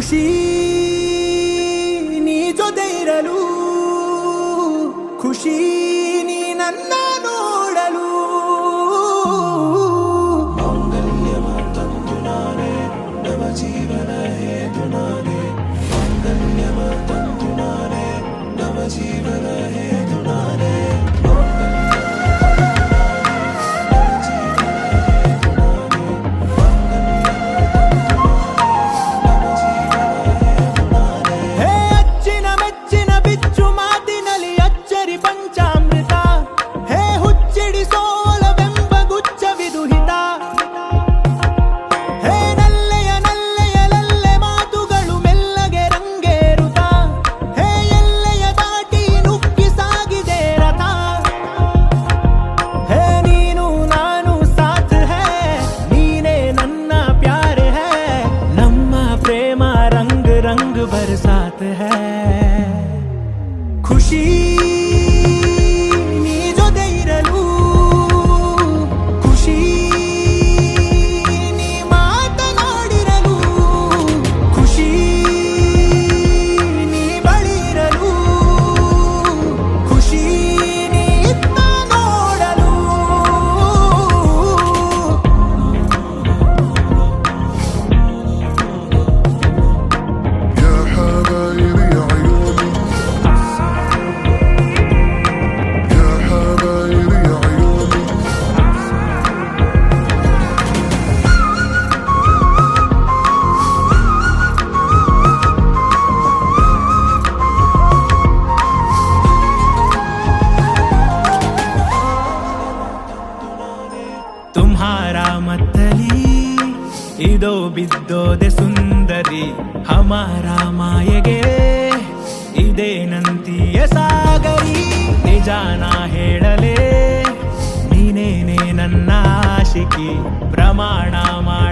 ಖುಷಿ ನೀ ಜೊತೆ ಇರಲು, ಖುಷಿ ನೀ ನನ್ನ ನೋಡಲು. ಮಾಂಗಲ್ಯವ ತಂದು ನಾನೇ ನವ ಜೀವನ ಹೇತು ನಾನೇ, ಮಾಂಗಲ್ಯವ ತಂದು ನಾನೇ ನವ ಜೀವನ ಹೇತು ನಾನೇ. बरसात है ಖುಷಿ ನೀ ಜೊತೆ ಇರಲು, ಖುಷಿ ನೀ ಮಾತನಾಡಿರಲು, ಖುಷಿ ನೀ ಬಳಿ ಇರಲು, ಖುಷಿ ನೀ ಇತ್ತ ನೋಡಲು. तुम्हारा मतली ಇದೋ ಬಿದ್ದೋದೆ ಸುಂದರಿ, ಹಮಾರ ಮಾಯೆಗೆ ಇದೇನಂತೀಯ ಸಾಗರಿ. ನಿಜಾನ ಹೇಳಲೇ ನೀನೇನೆ ನನ್ನ ಆಶಿಕಿ, ಪ್ರಮಾಣ ಮಾಡಿ